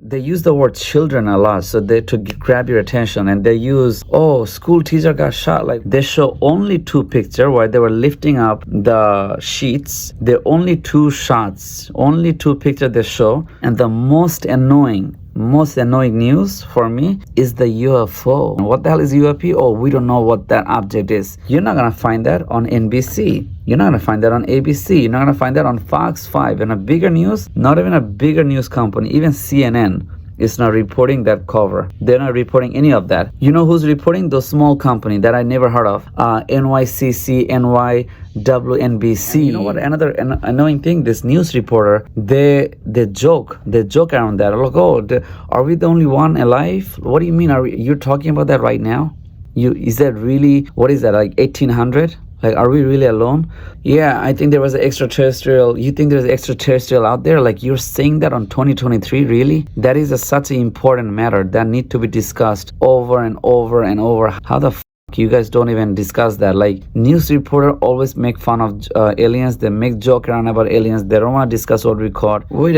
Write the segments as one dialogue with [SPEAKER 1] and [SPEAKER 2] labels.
[SPEAKER 1] they use the word children a lot, so they to grab your attention, and they use, school teacher got shot. Like, they show only two pictures where they were lifting up the sheets. They're only two shots, only two pictures they show. And the most annoying news for me is the UFO. What the hell is UFO? Oh, we don't know what that object is. You're not gonna find that on NBC. You're not gonna find that on ABC. You're not gonna find that on Fox 5. And a bigger news, not even a bigger news company, even CNN is not reporting that cover. They're not reporting any of that. You know who's reporting? Those small company that I never heard of. NYCC, NYWNBC. You know what? Another annoying thing, this news reporter, they joke around that. Like, are we the only one alive? What do you mean? You're talking about that right now? Is that really, what is that, like 1800? Like, are we really alone? Yeah, I think there was an extraterrestrial. You think there's an extraterrestrial out there? Like, you're saying that on 2023? Really? That is such an important matter that need to be discussed over and over and over. How the you guys don't even discuss that? Like, news reporter always make fun of aliens. They make joke around about aliens. They don't want to discuss what we caught. Wait.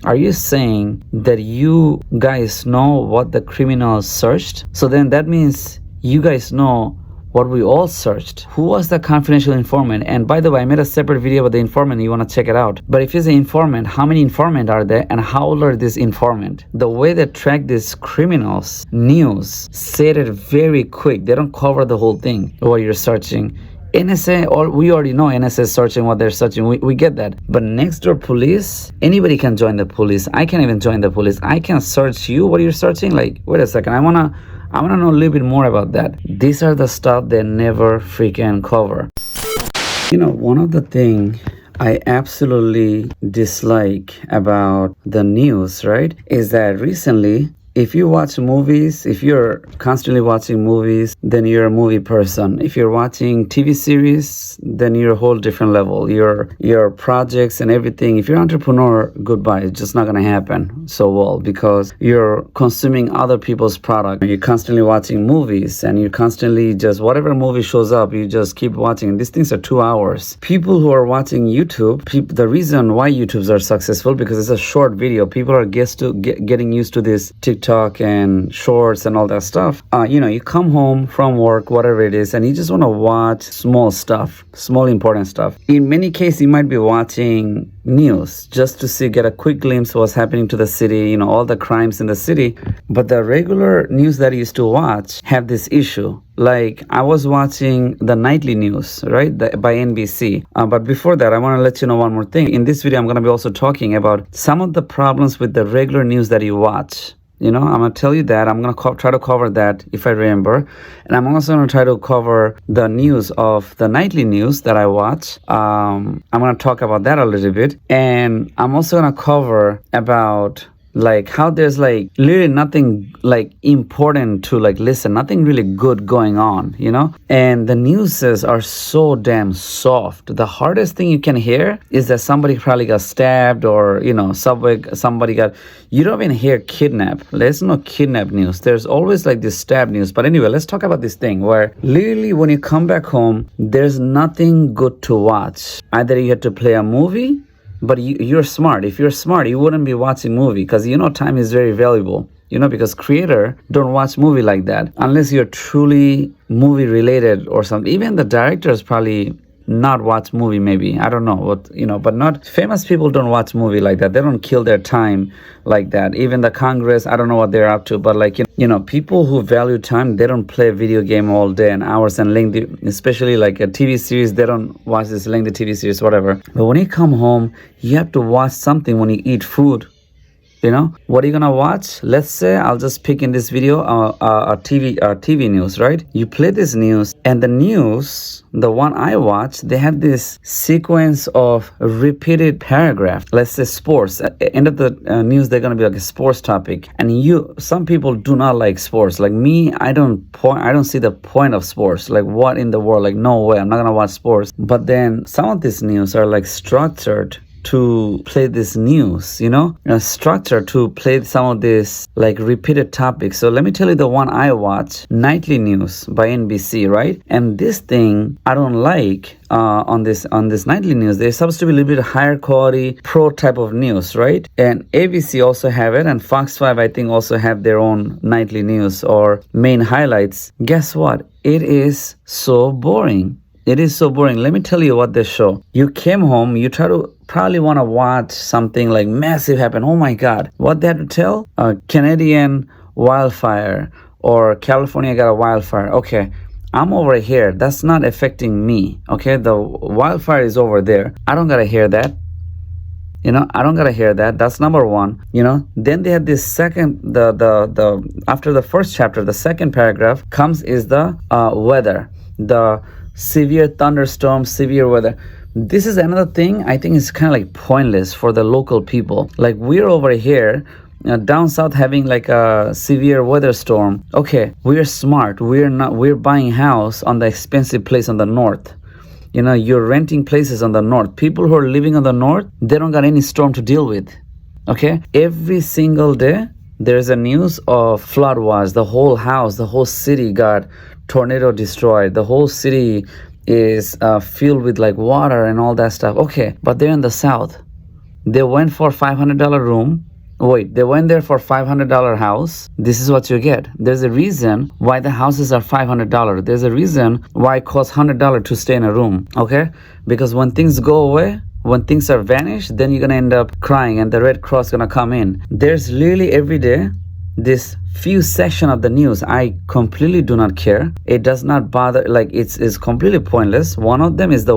[SPEAKER 1] Are you saying that you guys know what the criminals searched? So then that means you guys know what we all searched. Who was the confidential informant? And by the way, I made a separate video about the informant. You want to check it out. But if he's an informant, how many informant are there, and how old are this informant? The way they track these criminals, news said it very quick. They don't cover the whole thing, what you're searching. NSA, or we already know NSA is searching what they're searching. We get that. But next door police, anybody can join the police. I can't even join the police. I can search you. What you're searching? Like, wait a second. I wanna know a little bit more about that. These are the stuff they never freaking cover. You know, one of the things I absolutely dislike about the news, right, is that recently, if you watch movies, if you're constantly watching movies, then you're a movie person. If you're watching TV series, then you're a whole different level. Your projects and everything. If you're an entrepreneur, goodbye. It's just not going to happen so well because you're consuming other people's product. You're constantly watching movies and you're constantly just whatever movie shows up, you just keep watching. These things are 2 hours. People who are watching YouTube, the reason why YouTubes are successful because it's a short video. People are getting used to this TikTok and shorts and all that stuff. You come home from work, whatever it is, and you just want to watch small stuff, small important stuff. In many cases, you might be watching news just to get a quick glimpse of what's happening to the city, all the crimes in the city. But the regular news that I used to watch have this issue. Like, I was watching the nightly news, right, by NBC. But before that, I want to let you know one more thing. In this video, I'm going to be also talking about some of the problems with the regular news that you watch. I'm going to tell you that. I'm going to try to cover that if I remember. And I'm also going to try to cover the news of the nightly news that I watch. I'm going to talk about that a little bit. And I'm also going to cover about like how there's like literally nothing like important to like listen, nothing really good going on, and the newses are so damn soft. The hardest thing you can hear is that somebody probably got stabbed or somebody got, you don't even hear kidnap. There's no kidnap news. There's always like this stab news. But anyway, let's talk about this thing where literally when you come back home, there's nothing good to watch. Either you have to play a movie. But you're smart. If you're smart, you wouldn't be watching movie because time is very valuable. Because creator don't watch movie like that unless you're truly movie related or something. Even the directors probably not watch movie maybe. I don't know what, but not famous people don't watch movie like that. They don't kill their time like that. Even the Congress, I don't know what they're up to, but like, people who value time, they don't play a video game all day and hours and lengthy, especially like a TV series. They don't watch this lengthy TV series, whatever. But when you come home, you have to watch something when you eat food. What are you gonna watch? Let's say I'll just pick in this video a TV news, right? You play this news, and the news, the one I watch, they have this sequence of repeated paragraph. Let's say sports. At the end of the news, they're gonna be like a sports topic, and some people do not like sports. Like me, I don't see the point of sports. Like, what in the world? Like, no way, I'm not gonna watch sports. But then some of these news are like structured to play this news, a structure to play some of this like repeated topics. So let me tell you the one I watch, Nightly News by NBC, right? And this thing I don't like on this Nightly News. They're supposed to be a little bit higher quality, pro type of news, right? And ABC also have it, and Fox 5 I think also have their own Nightly News or main highlights. Guess what? It is so boring. It is so boring. Let me tell you what they show. You came home, you probably want to watch something like massive happen. Oh my God. What they had to tell? Canadian wildfire or California got a wildfire. Okay, I'm over here. That's not affecting me. Okay, the wildfire is over there. I don't got to hear that. I don't gotta hear that. That's number one. Then they had this second, the after the first chapter, the second paragraph comes is the weather, the severe thunderstorm, severe weather. This is another thing I think is kind of like pointless for the local people. Like we're over here down south having like a severe weather storm. Okay, we're smart. We're buying house on the expensive place on the north. You're renting places on the north. People who are living on the north, they don't got any storm to deal with. Okay? Every single day, there's a news of flood watch. The whole house, the whole city got tornado destroyed. The whole city is filled with like water and all that stuff. Okay, but they're in the south. They went for $500 room. Wait, they went there for $500 house. This is what you get. There's a reason why the houses are $500. There's a reason why it costs $100 to stay in a room. Okay? Because when things go away, when things are vanished, then you're gonna end up crying and the Red Cross gonna come in. There's literally every day this few section of the news I completely do not care. It does not bother, like it's completely pointless. One of them is the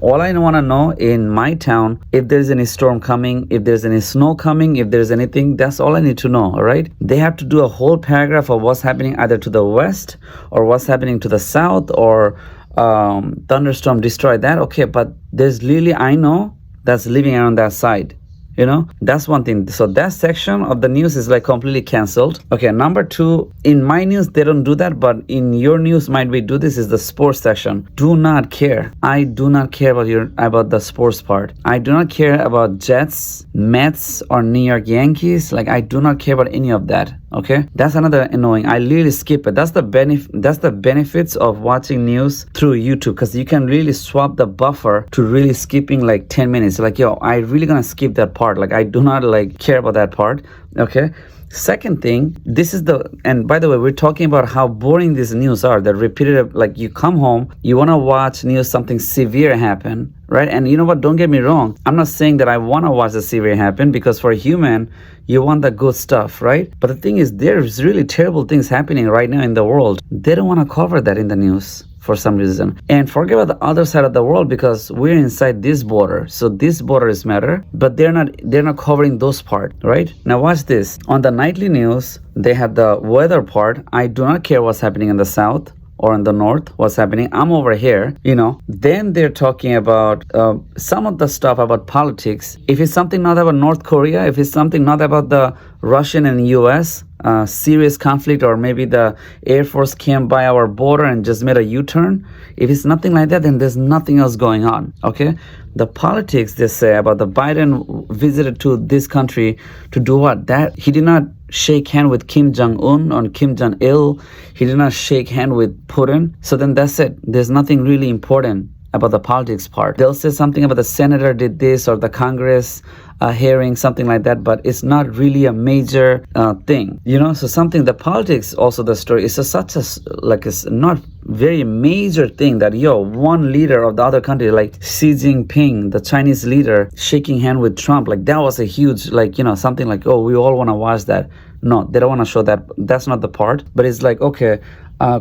[SPEAKER 1] all I want to know in my town, if there's any storm coming, if there's any snow coming, if there's anything, that's all I need to know. All right, they have to do a whole paragraph of what's happening either to the west or what's happening to the south or thunderstorm destroyed that. Okay, but there's literally I know that's living around that side. That's one thing. So that section of the news is like completely canceled. Okay, number two, in my news, they don't do that, but in your news might be do this is the sports section. Do not care. I do not care about the sports part. I do not care about Jets, Mets, or New York Yankees. Like I do not care about any of that. Okay, that's another annoying. I literally skip it. That's the benefits of watching news through YouTube, because you can really swap the buffer to really skipping like 10 minutes. Like, yo, I really gonna skip that part. Like I do not like care about that part. Okay. Second thing, and by the way, we're talking about how boring these news are. They're repetitive. Like you come home, you want to watch news, something severe happen, right? And you know what? Don't get me wrong. I'm not saying that I want to watch the severe happen, because for a human, you want the good stuff, right? But the thing is, there's really terrible things happening right now in the world. They don't want to cover that in the news for some reason. And forget about the other side of the world, because we're inside this border. So this border is matter, but they're not covering those part, right? Now watch this. On the nightly news, they have the weather part. I do not care what's happening in the south or in the north, what's happening. I'm over here, Then they're talking about some of the stuff about politics. If it's something not about North Korea, if it's something not about the Russian and US serious conflict, or maybe the Air Force came by our border and just made a U-turn, if it's nothing like that, then there's nothing else going on. Okay, the politics they say about the Biden visited to this country to do what? That he did not shake hand with Kim Jong-un or Kim Jong-il. He did not shake hand with Putin. So then that's it. There's nothing really important about the politics part. They'll say something about the senator did this or the Congress hearing, something like that, but it's not really a major thing, So something, the politics, also the story is such a it's not very major thing that one leader of the other country, like Xi Jinping, the Chinese leader, shaking hand with Trump, like that was a huge, something like, oh, we all want to watch that. No, they don't want to show that. That's not the part. But it's like, okay,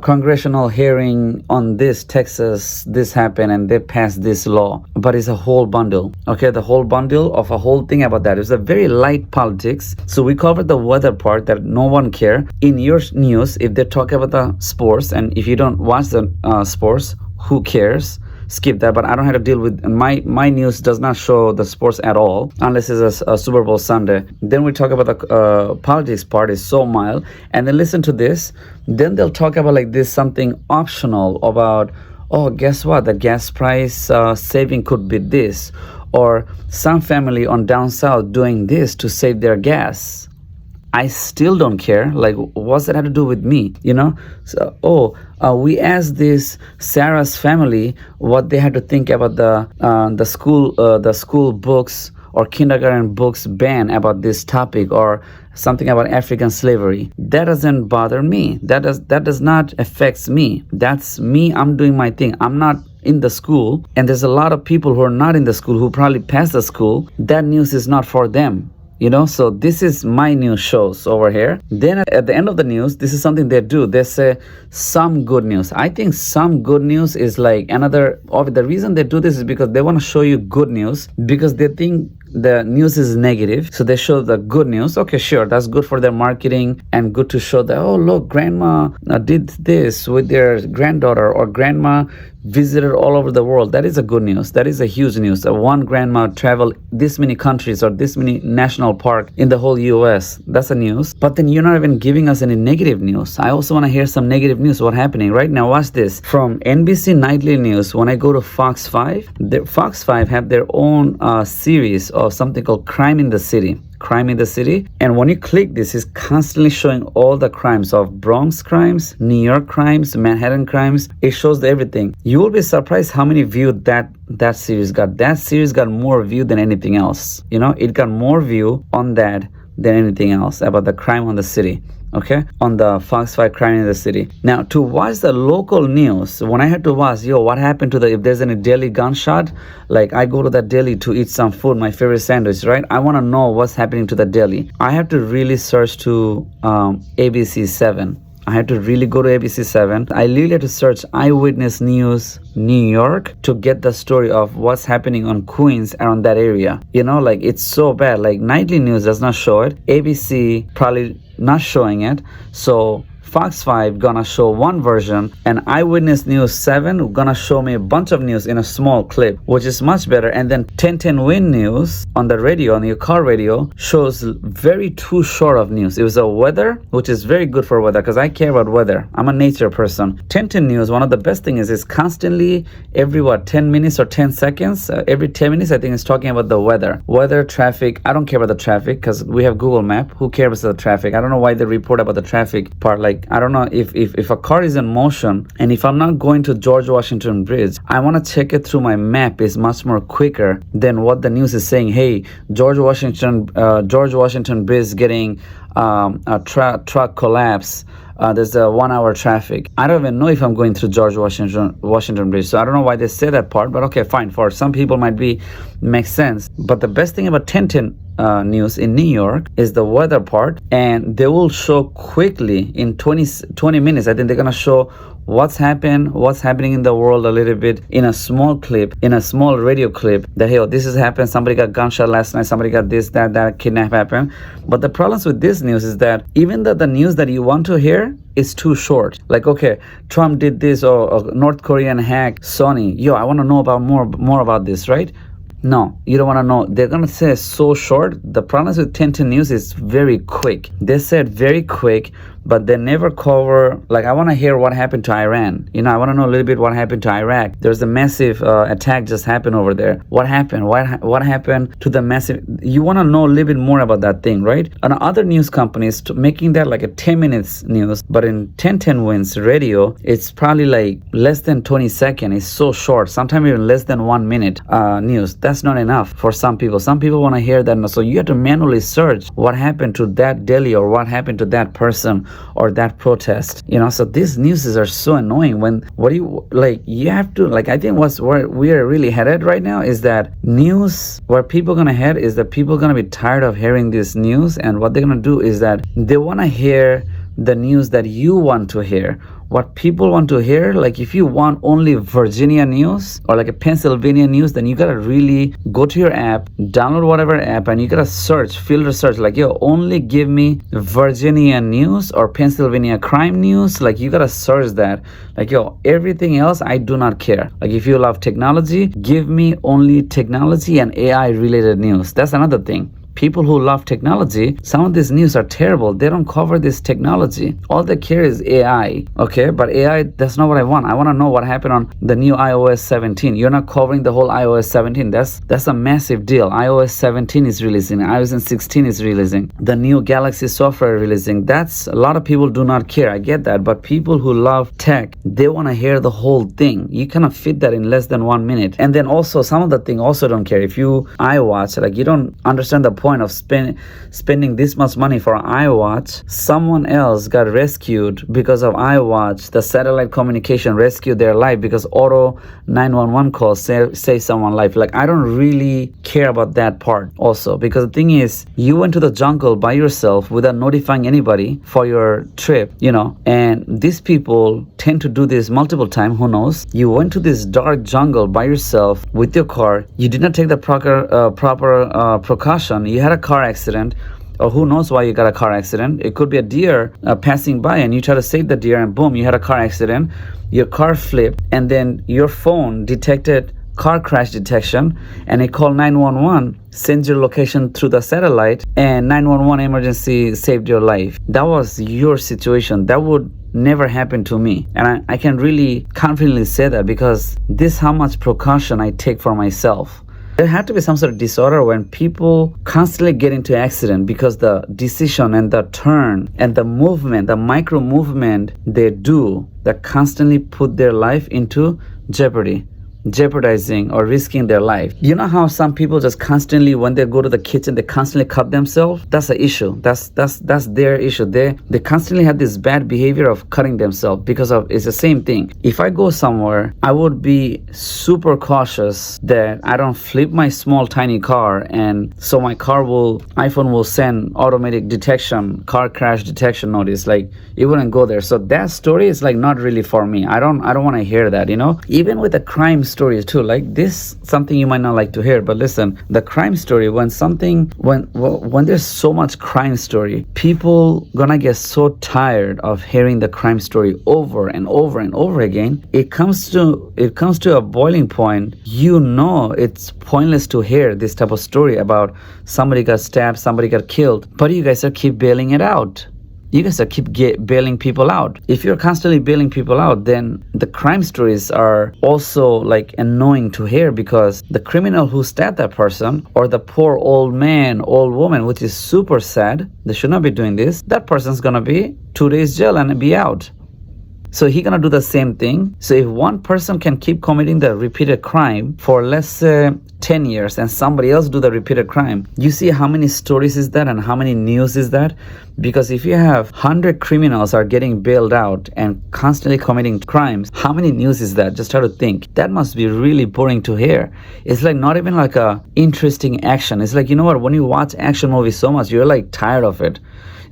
[SPEAKER 1] congressional hearing on this, Texas, this happened and they passed this law. But it's a whole bundle. Okay, the whole bundle of a whole thing about that. It's a very light politics. So we covered the weather part that no one care. In your news, if they talk about the sports, and if you don't watch the sports, who cares? Skip that. But I don't have to deal with my news does not show the sports at all unless it's a Super Bowl Sunday. Then we talk about the politics part is so mild, and then listen to this. Then they'll talk about like this something optional about, oh, guess what, the gas price saving could be this, or some family on down south doing this to save their gas. I still don't care. Like, what's that have to do with me? So, we asked this Sarah's family what they had to think about the school books or kindergarten books ban about this topic, or something about African slavery. That doesn't bother me. That does not affect me. That's me. I'm doing my thing. I'm not in the school, and there's a lot of people who are not in the school who probably passed the school. That news is not for them. So this is my news shows over here. Then at the end of the news, this is something they do. They say some good news. I think some good news is like another of the reason they do this is because they want to show you good news, because they think the news is negative, so they show the good news. Okay, sure, that's good for their marketing and good to show that, oh look, grandma did this with their granddaughter, or grandma visited all over the world. That is a good news. That is a huge news. One grandma traveled this many countries or this many national park in the whole US. That's a news. But then you're not even giving us any negative news. I also want to hear some negative news. What's happening right now? Watch this. From NBC Nightly News, when I go to Fox 5, Fox 5 have their own series of something called Crime in the City. Crime in the City. And when you click this, it's constantly showing all the crimes of Bronx crimes, New York crimes, Manhattan crimes. It shows everything. You will be surprised how many views that series got. That series got more view than anything else. It got more view on that than anything else about the crime on the city. Okay, on the Fox 5 Crime in the City. Now, to watch the local news, when I had to watch, what happened to if there's any deli gunshot, like I go to that deli to eat some food, my favorite sandwich, right? I want to know what's happening to the deli. I have to really search to ABC 7. I had to really go to ABC 7. I literally had to search Eyewitness News New York to get the story of what's happening on Queens around that area. Like it's so bad. Like Nightly News does not show it. ABC probably not showing it. So Fox 5 gonna show one version, and Eyewitness News 7 gonna show me a bunch of news in a small clip, which is much better. And then 1010 Win News on the radio, on your car radio, shows very too short of news. It was a weather, which is very good for weather because I care about weather. I'm a nature person. 1010 News, one of the best things is constantly every 10 minutes or 10 seconds, every 10 minutes I think it's talking about the weather, traffic. I don't care about the traffic because we have Google Map. Who cares about the traffic? I don't know why they report about the traffic part. Like, I don't know if a car is in motion, and if I'm not going to George Washington Bridge, I want to check it through my map. Is much more quicker than what the news is saying. Hey, George Washington Bridge getting a truck collapse. There's a 1 hour traffic. I don't even know if I'm going through George Washington Bridge. So I don't know why they say that part, but okay, fine. For some people makes sense. But the best thing about 1010 News in New York is the weather part, and they will show quickly in 20 minutes. I think they're gonna show what's happening in the world a little bit in a small clip, in a small radio clip, that hey, this has happened, somebody got gunshot last night, somebody got this, that kidnap happened. But the problems with this news is that even though the news that you want to hear is too short, like, okay, Trump did this, or North Korean hack Sony, I want to know about more about this, right? No, you don't want to know. They're going to say so short. The problem with 1010 News is very quick. They said very quick, but they never cover, like, I want to hear what happened to Iran. I want to know a little bit what happened to Iraq. There's a massive attack just happened over there. What happened? What happened to the massive? You want to know a little bit more about that thing, right? And other news companies making that like a 10 minutes news, but in 1010 Wins radio, it's probably like less than 20 seconds. It's so short, sometimes even less than 1 minute news. That's not enough for some people. Some people want to hear that. So you have to manually search what happened to that deli, or what happened to that person, or that protest. So these newses are so annoying. You have to, like, I think where we are really headed right now is that news, where people gonna head is that people gonna be tired of hearing this news, and what they're gonna do is that they want to hear the news that you want to hear. What people want to hear, like if you want only Virginia news or like a Pennsylvania news, then you gotta really go to your app, download whatever app, and you gotta filter search, like, only give me Virginia news or Pennsylvania crime news. Like, you gotta search that. Like, everything else I do not care. Like, if you love technology, give me only technology and AI related news. That's another thing. people who love technology, some of these news are terrible. They don't cover this technology. All they care is AI, okay? But AI, that's not what I want. I want to know what happened on the new iOS 17. You're not covering the whole iOS 17. That's a massive deal. iOS 17 is releasing. iOS 16 is releasing. The new Galaxy software releasing. That's a lot of people do not care. I get that. But people who love tech, they want to hear the whole thing. You cannot fit that in less than 1 minute. And then also some of the thing also don't care. If you iWatch, like you don't understand the point of spending this much money for iWatch. Someone else got rescued because of iWatch. The satellite communication rescued their life because auto 911 calls save someone's life. Like I don't really care about that part also, because the thing is, you went to the jungle by yourself without notifying anybody for your trip, and these people tend to do this multiple times. Who knows? You went to this dark jungle by yourself with your car. You did not take the proper precaution. You had a car accident, or who knows why you got a car accident. It could be a deer passing by and you try to save the deer and boom, you had a car accident. Your car flipped and then your phone detected car crash detection and it called 911, sends your location through the satellite, and 911 emergency saved your life. That was your situation. That would never happen to me, and I can really confidently say that because this is how much precaution I take for myself. There had to be some sort of disorder when people constantly get into accident because the decision and the turn and the movement, the micro movement they do, that constantly put their life into jeopardizing or risking their life. You know how some people just constantly, when they go to the kitchen, they constantly cut themselves? That's an issue. That's their issue. They constantly have this bad behavior of cutting themselves because of, it's the same thing. If I go somewhere, I would be super cautious that I don't flip my small tiny car, and so my iPhone will send automatic detection, car crash detection notice. Like it wouldn't go there. So that story is like not really for me. I don't want to hear that, Even with the crime stories too, like this, something you might not like to hear, but listen, the crime story, when there's so much crime story, people gonna get so tired of hearing the crime story over and over and over again. It comes to a boiling point. It's pointless to hear this type of story about somebody got stabbed, somebody got killed, but you guys are keep bailing it out. You guys are keep bailing people out. If you're constantly bailing people out, then the crime stories are also like annoying to hear, because the criminal who stabbed that person, or the poor old man, old woman, which is super sad, they should not be doing this, that person's gonna be 2 days jail and be out. So he gonna do the same thing. So if one person can keep committing the repeated crime for let's say 10 years and somebody else do the repeated crime, you see how many stories is that and how many news is that? Because if you have 100 criminals are getting bailed out and constantly committing crimes, how many news is that? Just try to think. That must be really boring to hear. It's like not even like a interesting action. It's like, when you watch action movies so much, you're like tired of it.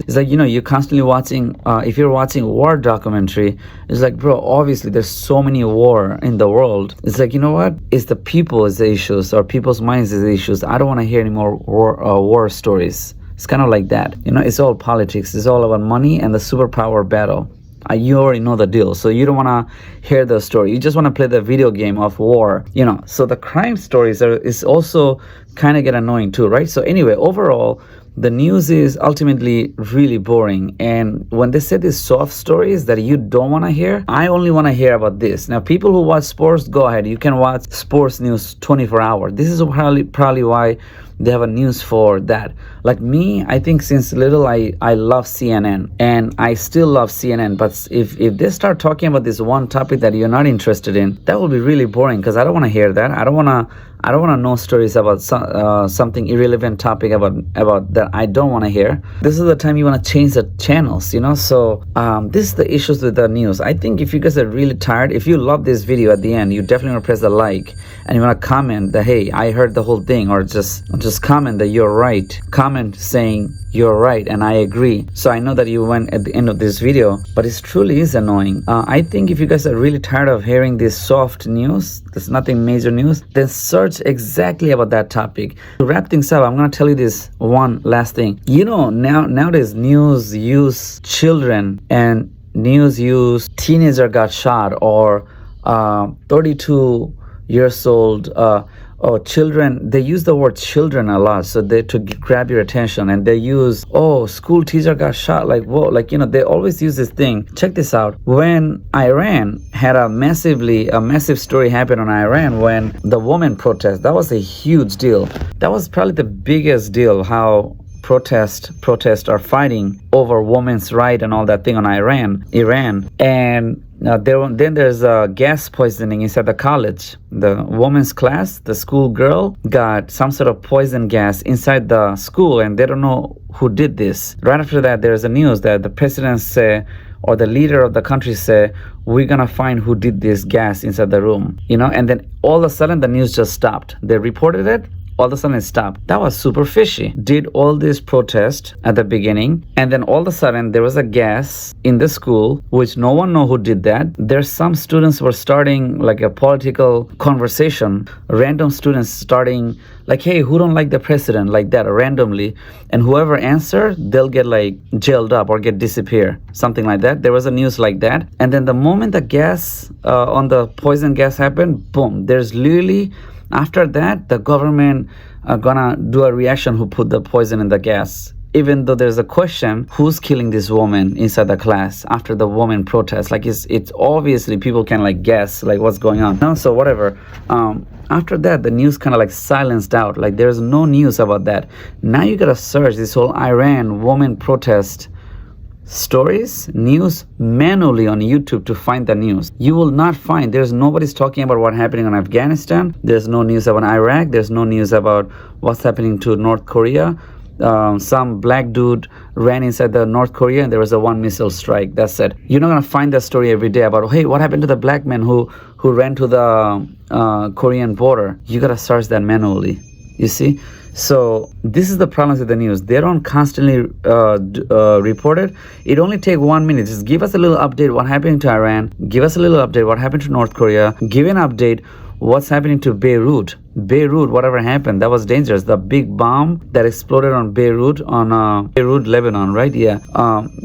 [SPEAKER 1] It's like, you're constantly watching, if you're watching war documentary, it's like, bro, obviously there's so many war in the world. It's like, it's the people is the issues, or people's minds is the issues. I don't want to hear any more war stories. It's kind of like that. It's all politics. It's all about money and the superpower battle. You already know the deal, so you don't want to hear the story. You just want to play the video game of war, So the crime stories is also kind of get annoying too, right? So anyway, overall, the news is ultimately really boring. And when they say these soft stories that you don't want to hear, I only want to hear about this. Now, people who watch sports, go ahead. You can watch sports news 24 hours. This is probably why they have a news for that. Like me, I think since little I love CNN, and I still love CNN. But if they start talking about this one topic that you're not interested in, that will be really boring, because I don't want to hear that. I don't want to know stories about something irrelevant topic about that I don't want to hear. This is the time you want to change the channels, So this is the issues with the news. I think if you guys are really tired, if you love this video at the end, you definitely want to press the like, and you want to comment that, hey, I heard the whole thing, or just comment that you're right. Comment saying you're right and I agree. So I know that you went at the end of this video, but it truly is annoying. I think if you guys are really tired of hearing this soft news, there's nothing major news, then search exactly about that topic. To wrap things up, I'm going to tell you this one last thing. Nowadays news use children, and news use teenager got shot, or 32 years old oh, children, they use the word children a lot, so they to grab your attention, and they use, oh, school teacher got shot, like, whoa, like, they always use this thing. Check this out. When Iran had a massive story happen on Iran when the women protest, that was a huge deal. That was probably the biggest deal, how protests are fighting over women's right and all that thing on Iran. And then there's gas poisoning inside the college. The women's class, the school girl, got some sort of poison gas inside the school, and they don't know who did this. Right after that, there's a news that the president say, or the leader of the country say, we're gonna find who did this gas inside the room. And then all of a sudden the news just stopped. They reported it, all of a sudden it stopped. That was super fishy. Did all this protest at the beginning, and then all of a sudden there was a gas in the school, which no one know who did that. There's some students were starting like a political conversation, random students starting like, hey, who don't like the president, like that, randomly, and whoever answer, they'll get like jailed up or get disappear, something like that. There was a news like that. And then the moment the gas on the poison gas happened, boom, there's literally, after that, the government gonna do a reaction who put the poison in the gas. Even though there's a question, who's killing this woman inside the class after the woman protest? Like, it's obviously people can like guess like what's going on. No, so whatever. After that, the news kind of like silenced out. Like, there's no news about that. Now you gotta search this whole Iran woman protest stories, news, manually on YouTube to find the news. You will not find, there's nobody's talking about what's happening in Afghanistan. There's no news about Iraq. There's no news about what's happening to North Korea. Some black dude ran inside the North Korea and there was a one missile strike. That's it. You're not gonna find that story every day about, hey, what happened to the black man who ran to the Korean border. You gotta search that manually, you see. So this is the problem with the news. They don't constantly report it. It only take 1 minute. Just give us a little update what happened to Iran. Give us a little update what happened to North Korea. Give an update what's happening to Beirut, whatever happened. That was dangerous. The big bomb that exploded on Beirut, Lebanon, right? Yeah.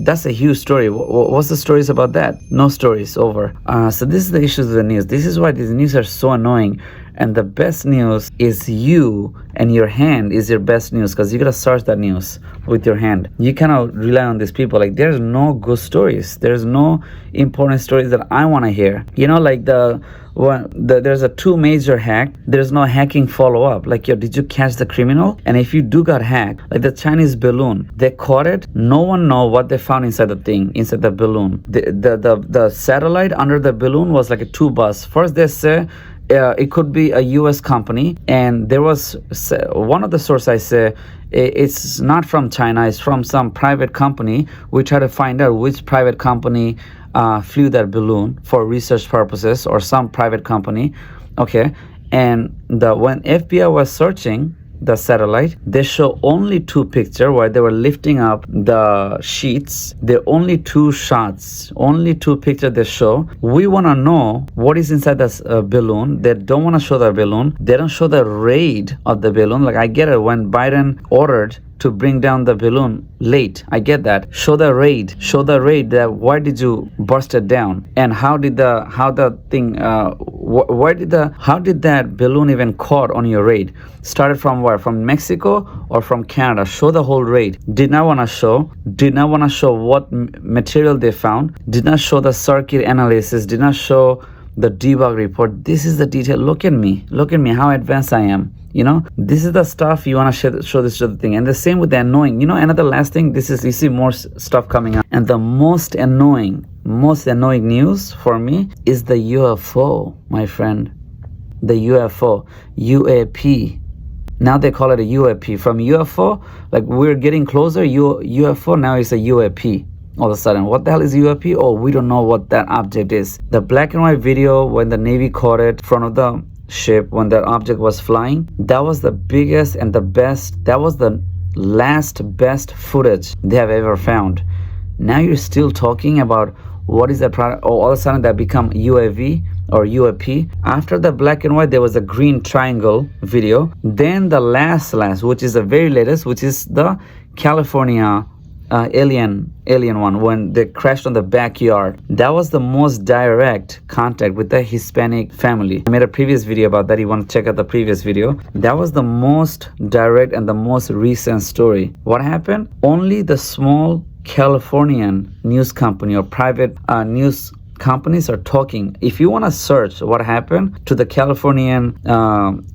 [SPEAKER 1] That's a huge story. What's the stories about that? No stories. Over. So this is the issues with the news. This is why these news are so annoying. And the best news is you, and your hand is your best news, because you gotta search that news with your hand. You cannot rely on these people. Like, there's no good stories. There's no important stories that I want to hear. Like there's a two major hack. There's no hacking follow up. Like, did you catch the criminal? And if you do got hacked, like the Chinese balloon, they caught it. No one know what they found inside the thing, inside the balloon. The satellite under the balloon was like a two bus. First they say it could be a U.S. company, and there was one of the sources I say it's not from China, it's from some private company. We try to find out which private company flew that balloon for research purposes, or some private company. Okay, and when FBI was searching the satellite, they show only two pictures where they were lifting up the sheets. There only two shots, only two pictures they show. We want to know what is inside this balloon. They don't want to show the balloon. They don't show the raid of the balloon. Like, I get it, when Biden ordered to bring down the balloon late, I get that. Show the raid that why did you burst it down, and how did that balloon even caught on your raid? Started from where? From Mexico or from Canada? Show the whole raid. Did not want to show what material they found. Did not show the circuit analysis. Did not show the debug report. This is the detail. Look at me how advanced I am. This is the stuff you want to show this to the thing. And the same with the annoying. Another last thing, you see more stuff coming up. And the most annoying news for me is the UFO, my friend. The UFO, UAP. Now they call it a UAP. From UFO, like, we're getting closer, UFO, now it's a UAP. All of a sudden, what the hell is UAP? Oh, we don't know what that object is. The black and white video when the Navy caught it in front of the ship when that object was flying, that was the biggest and the best. That was the last best footage they have ever found. Now you're still talking about what is that product? Oh, all of a sudden that become UAV or UAP. After the black and white, there was a green triangle video. Then the last, which is the very latest, which is the California alien one, when they crashed on the backyard, that was the most direct contact with the Hispanic family. I made a previous video about that. You want to check out the previous video. That was the most direct and the most recent story. What happened? Only the small Californian news company or private news companies are talking. If you want to search what happened to the Californian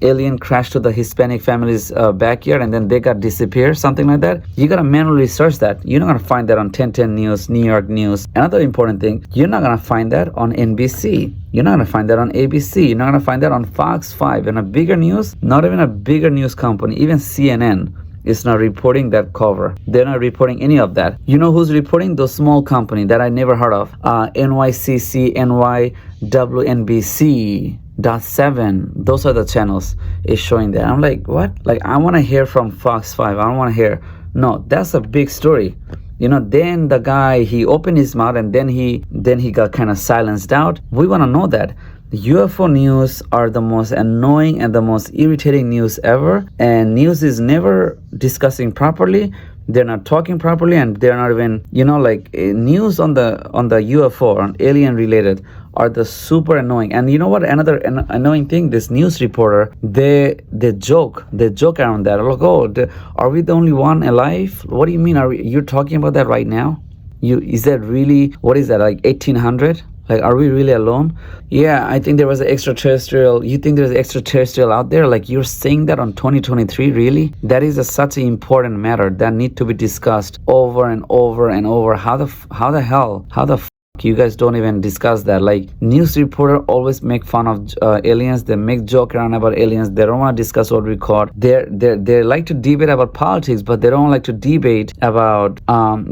[SPEAKER 1] alien crash to the Hispanic family's backyard and then they got disappeared, something like that, you gotta manually search that. You're not gonna find that on 1010 News, New York News. Another important thing, you're not gonna find that on NBC. You're not gonna find that on ABC. You're not gonna find that on Fox 5. And a bigger news, not even a bigger news company, even CNN is not reporting that cover. They're not reporting any of that. You know who's reporting? Those small company that I never heard of. NYCC, NYWNBC.7. Those are the channels is showing that. I'm like, what? Like, I want to hear from Fox 5. I don't want to hear. No, that's a big story. You know, then the guy, he opened his mouth and then he got kind of silenced out. We want to know that. The UFO news are the most annoying and the most irritating news ever, and news is never discussing properly. They're not talking properly, and they're not even, you know, like news on the UFO, on alien related, are the super annoying. And you know what? Another annoying thing, this news reporter, they joke around that. Like, oh, are we the only one alive? What do you mean? You're talking about that right now? Is that really, what is that, like 1800? Like, are we really alone? Yeah, I think there was an extraterrestrial. You think there's an extraterrestrial out there? Like, you're saying that on 2023, really? That is such an important matter that need to be discussed over and over and over. How the hell you guys don't even discuss that? Like, news reporter always make fun of aliens. They make joke around about aliens. They don't want to discuss what we caught. They like to debate about politics, but they don't like to debate about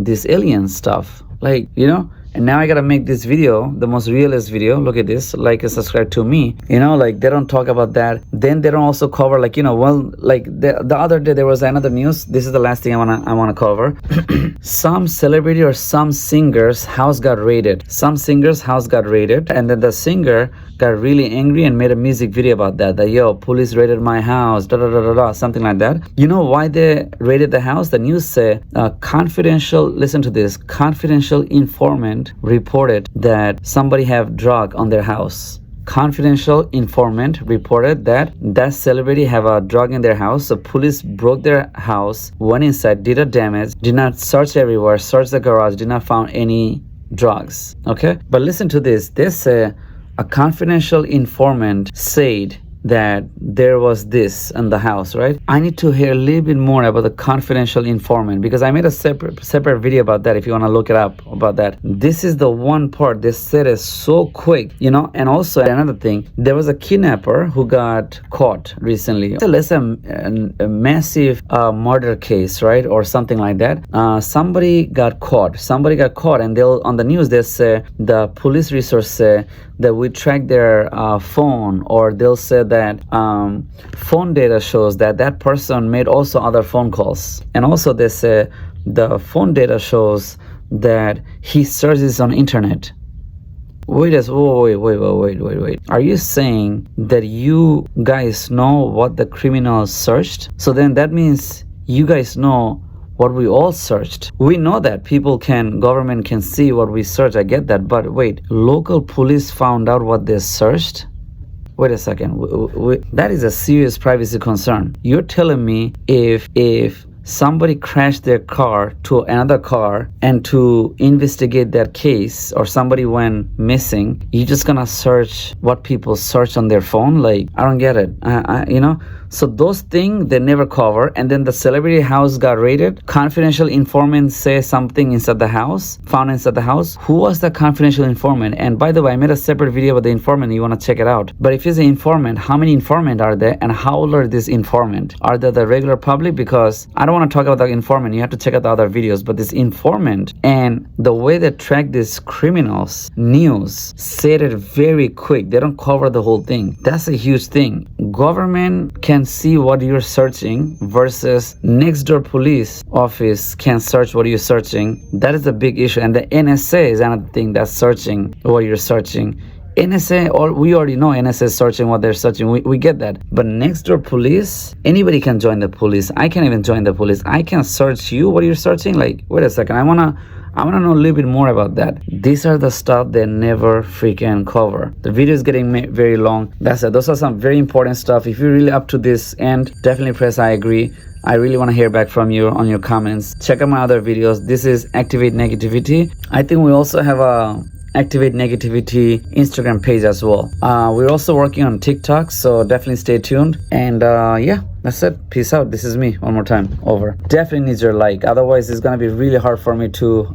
[SPEAKER 1] this alien stuff. Like, you know. And now I gotta make this video, the most realist video. Look at this, like and subscribe to me. You know, like they don't talk about that. Then they don't also cover, like, you know, well, like the other day there was another news. This is the last thing I wanna cover. Some celebrity or some singer's house got raided. Some singer's house got raided, and then the singer got really angry and made a music video about that. That, yo, police raided my house, something like that. You know why they raided the house? The news say confidential. Listen to this. Confidential informant reported that somebody have drug on their house. Confidential informant reported that celebrity have a drug in their house. So police broke their house, went inside, did a damage, did not search everywhere, searched the garage, did not found any drugs. Okay, but listen to this. They say a confidential informant said that there was this in the house, right? I need to hear a little bit more about the confidential informant, because I made a separate video about that if you want to look it up about that. This is the one part they said is so quick, you know. And also another thing, there was a kidnapper who got caught recently. It's a massive murder case, right? Or something like that. Somebody got caught, and they'll on the news they say, the police resource say that we track their phone, or they'll say that phone data shows that that person made also other phone calls. And also they say the phone data shows that he searches on internet. Wait. Are you saying that you guys know what the criminals searched? So then that means you guys know what we all searched. We know that government can see what we search. I get that. But wait, local police found out what they searched? Wait a second. That is a serious privacy concern. You're telling me if somebody crashed their car to another car and to investigate that case, or somebody went missing, you're just gonna search what people search on their phone? Like, I don't get it. You know. So those things they never cover. And then the celebrity house got raided. Confidential informant say something inside the house, found inside the house. Who was the confidential informant? And by the way, I made a separate video about the informant. You want to check it out. But if it's an informant, how many informant are there, and how old are this informant? Are they the regular public? Because I don't want to talk about the informant. You have to check out the other videos. But this informant and the way they track these criminals, news said it very quick. They don't cover the whole thing. That's a huge thing. Government can see what you're searching versus next door police office can search what you're searching. That is a big issue. And the NSA is another thing that's searching what you're searching. NSA, or we already know NSA is searching what they're searching. We get that. But next door police, anybody can join the police. I can't even join the police. I can search you. What are you searching? Like, wait a second. I wanna know a little bit more about that. These are the stuff they never freaking cover. The video is getting very long. That's it. Those are some very important stuff. If you're really up to this end, definitely press I agree. I really want to hear back from you on your comments. Check out my other videos. This is Activate Negativity. I think we also have a Activate Negativity Instagram page as well. We're also working on TikTok, so definitely stay tuned. And yeah, that's it. Peace out. This is me one more time. Over. Definitely needs your like. Otherwise, it's gonna be really hard for me to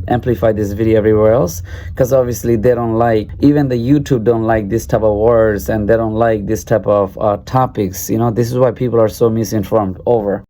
[SPEAKER 1] amplify this video everywhere else, because obviously they don't like, even the YouTube don't like this type of words, and they don't like this type of topics. You know, this is why people are so misinformed. Over.